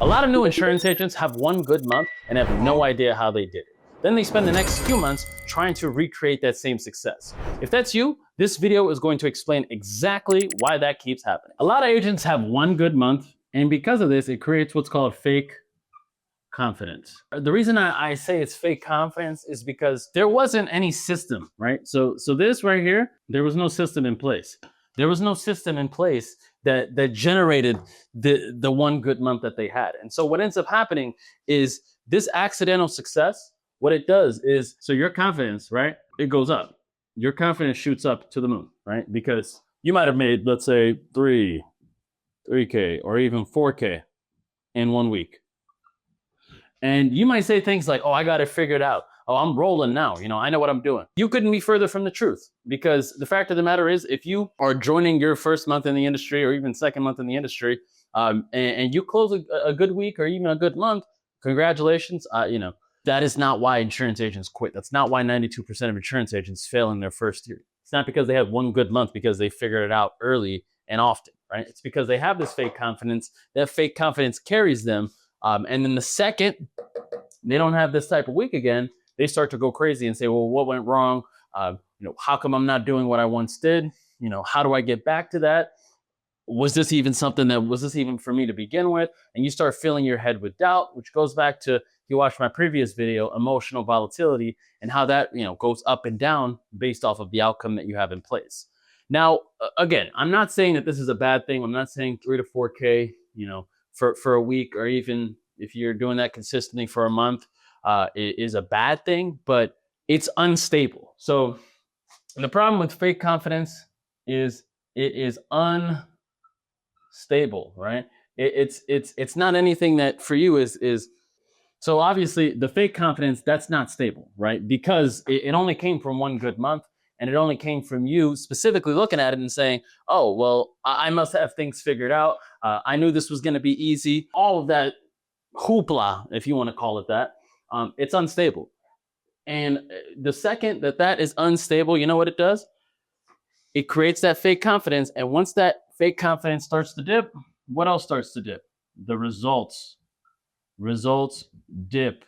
A lot of new insurance agents have one good month and have no idea how they did it. Then they spend the next few months trying to recreate that same success. If that's you, this video is going to explain exactly why that keeps happening. A lot of agents have one good month, and because of this, it creates what's called fake confidence. The reason I say it's fake confidence is because there wasn't any system, right? So this right here, there was no system in place. There was no system in place that generated the one good month that they had. And so what ends up happening is this accidental success, what it does is, so your confidence, right? It goes up. Your confidence shoots up to the moon, right? Because you might have made, let's say 3K or even 4K in 1 week. And you might say things like, oh, I got it figured out. Oh, I'm rolling now. I know what I'm doing. You couldn't be further from the truth, because the fact of the matter is, if you are joining your first month in the industry or even second month in the industry, and you close a good week or even a good month, congratulations. That is not why insurance agents quit. That's not why 92% of insurance agents fail in their first year. It's not because they have one good month because they figured it out early and often, right? It's because they have this fake confidence. That fake confidence carries them. And then the second they don't have this type of week again, they start to go crazy and say, well, what went wrong? How come I'm not doing what I once did? How do I get back to that? Was this even for me to begin with? And you start filling your head with doubt, which goes back to, if you watch my previous video, emotional volatility, and how that, goes up and down based off of the outcome that you have in place. Now, again, I'm not saying that this is a bad thing. I'm not saying 3 to 4K, for a week, or even if you're doing that consistently for a month, is a bad thing, but it's unstable. So the problem with fake confidence is it is unstable, right? It's not anything that for you is so obviously the fake confidence, that's not stable, right? Because it only came from one good month, and it only came from you specifically looking at it and saying, oh, well, I must have things figured out. I knew this was going to be easy. All of that hoopla, if you want to call it that, it's unstable. And the second that is unstable, you know what it does? It creates that fake confidence. And once that fake confidence starts to dip, what else starts to dip? The results dip.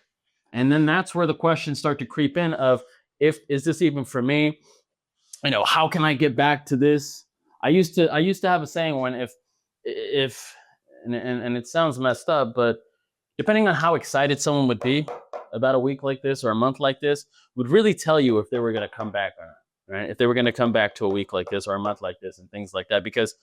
And then that's where the questions start to creep in of, is this even for me? How can I get back to this? I used to have a saying when if and it sounds messed up, but depending on how excited someone would be about a week like this or a month like this, would really tell you if they were going to come back or not, right? If they were going to come back to a week like this or a month like this and things like that, because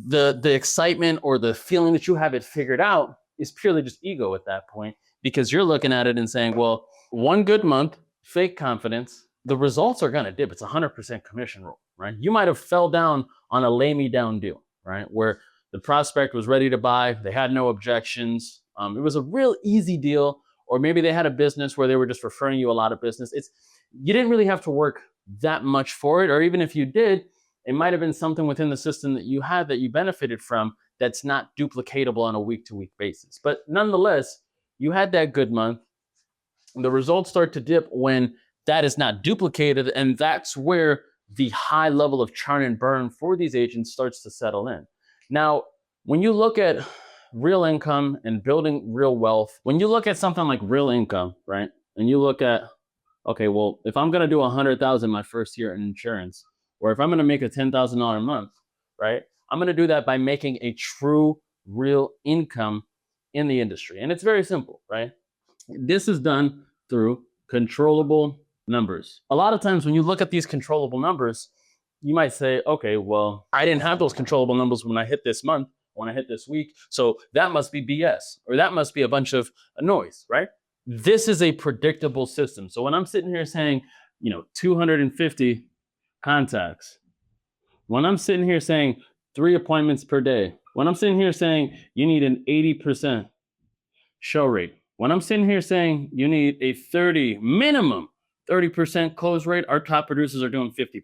the excitement or the feeling that you have it figured out is purely just ego at that point, because you're looking at it and saying, well, one good month, fake confidence, the results are going to dip. It's 100% commission roll, right? You might have fell down on a lay me down deal, right? Where the prospect was ready to buy. They had no objections. It was a real easy deal. Or maybe they had a business where they were just referring you a lot of business. You didn't really have to work that much for it. Or even if you did, it might have been something within the system that you had that you benefited from that's not duplicatable on a week-to-week basis. But nonetheless, you had that good month. The results start to dip when that is not duplicated, and that's where the high level of churn and burn for these agents starts to settle in. Now, when you look at real income and building real wealth, when you look at something like real income, right, and you look at, okay, well, if I'm going to do $100,000 my first year in insurance, or if I'm going to make a $10,000 a month, right, I'm going to do that by making a true, real income in the industry. And it's very simple, right? This is done through controllable numbers. A lot of times when you look at these controllable numbers, you might say, okay, well, I didn't have those controllable numbers when I hit this month, when I hit this week, so that must be BS, or that must be a bunch of noise, right? This is a predictable system. So when I'm sitting here saying, 250 contacts, when I'm sitting here saying 3 appointments per day, when I'm sitting here saying you need an 80% show rate, when I'm sitting here saying you need a minimum 30% close rate, our top producers are doing 50%.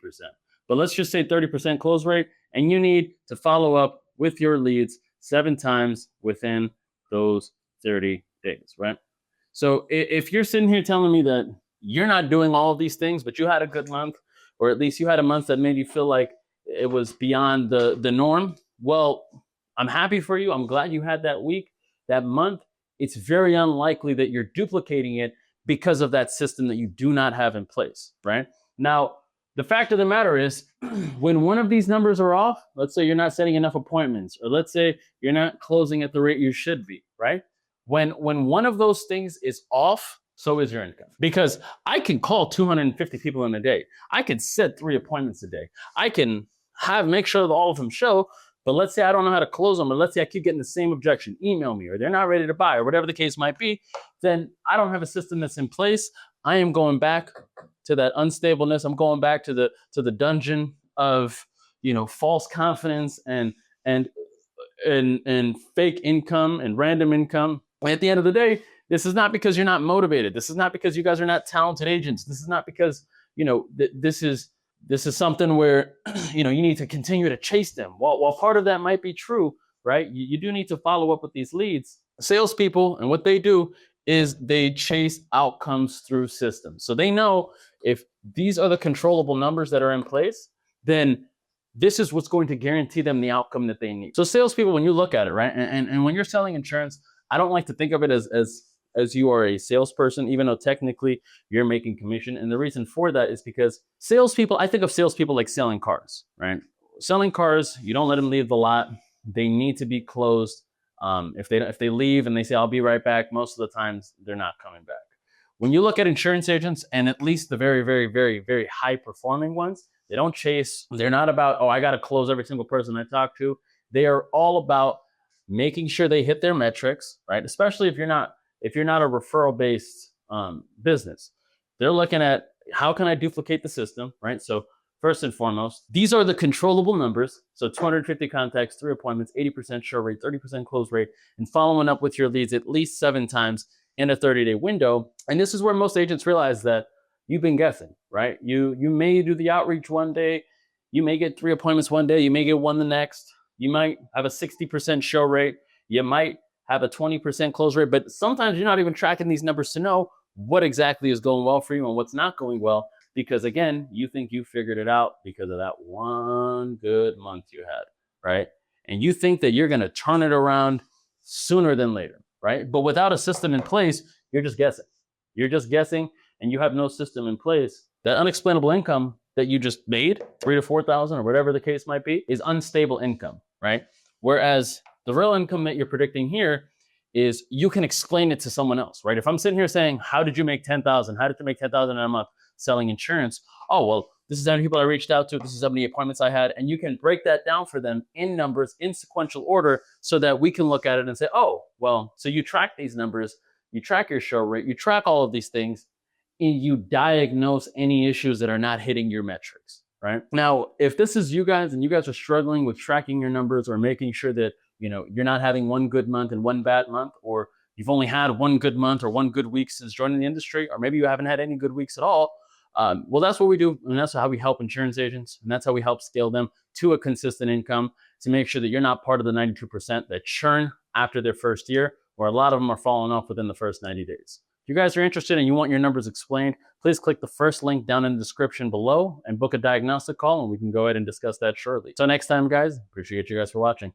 But let's just say 30% close rate, and you need to follow up with your leads 7 times within those 30 days, right? So if you're sitting here telling me that you're not doing all of these things, but you had a good month, or at least you had a month that made you feel like it was beyond the norm, well, I'm happy for you. I'm glad you had that week, that month. It's very unlikely that you're duplicating it because of that system that you do not have in place, right? Now, the fact of the matter is, when one of these numbers are off, let's say you're not setting enough appointments, or let's say you're not closing at the rate you should be, right? When one of those things is off, so is your income. Because I can call 250 people in a day. I can set 3 appointments a day. I can make sure that all of them show, but let's say I don't know how to close them, or let's say I keep getting the same objection, email me, or they're not ready to buy, or whatever the case might be, then I don't have a system that's in place. I am going back to that unstableness. I'm going back to the dungeon of, false confidence and fake income and random income. And at the end of the day, this is not because you're not motivated. This is not because you guys are not talented agents. This is not because, this is something where, you need to continue to chase them. While part of that might be true, right? You do need to follow up with these leads. Salespeople, and what they do is they chase outcomes through systems. So they know if these are the controllable numbers that are in place, then this is what's going to guarantee them the outcome that they need. So salespeople, when you look at it, right, and when you're selling insurance, I don't like to think of it as you are a salesperson, even though technically you're making commission. And the reason for that is because I think of salespeople like selling cars, right? Selling cars, you don't let them leave the lot. They need to be closed. If they leave and they say, I'll be right back, most of the times they're not coming back. When you look at insurance agents, and at least the very, very, very, very high performing ones, they don't chase. They're not about, I got to close every single person I talk to. They are all about making sure they hit their metrics, right? Especially if you're not a referral based business. They're looking at, how can I duplicate the system, right? So first and foremost, these are the controllable numbers. So 250 contacts, 3 appointments, 80% show rate, 30% close rate, and following up with your leads at least 7 times in a 30-day window. And this is where most agents realize that you've been guessing, right? You may do the outreach one day, you may get 3 appointments one day, you may get 1 the next, you might have a 60% show rate, you might have a 20% close rate, but sometimes you're not even tracking these numbers to know what exactly is going well for you and what's not going well. Because again, you think you figured it out because of that one good month you had, right? And you think that you're going to turn it around sooner than later, right? But without a system in place, you're just guessing. You're just guessing, and you have no system in place. That unexplainable income that you just made, 3,000 to 4,000 or whatever the case might be, is unstable income, right? Whereas the real income that you're predicting here is you can explain it to someone else, right? If I'm sitting here saying, how did you make 10,000? How did you make 10,000 in a month selling insurance? Oh, well, this is how many people I reached out to. This is how many appointments I had. And you can break that down for them in numbers, in sequential order, so that we can look at it and say, oh, well, so you track these numbers, you track your show rate, you track all of these things, and you diagnose any issues that are not hitting your metrics, right? Now, if this is you guys and you guys are struggling with tracking your numbers or making sure that, you're not having one good month and one bad month, or you've only had one good month or one good week since joining the industry, or maybe you haven't had any good weeks at all, well, that's what we do. And that's how we help insurance agents. And that's how we help scale them to a consistent income, to make sure that you're not part of the 92% that churn after their first year, where a lot of them are falling off within the first 90 days. If you guys are interested and you want your numbers explained, please click the first link down in the description below and book a diagnostic call, and we can go ahead and discuss that shortly. So next time, guys, appreciate you guys for watching.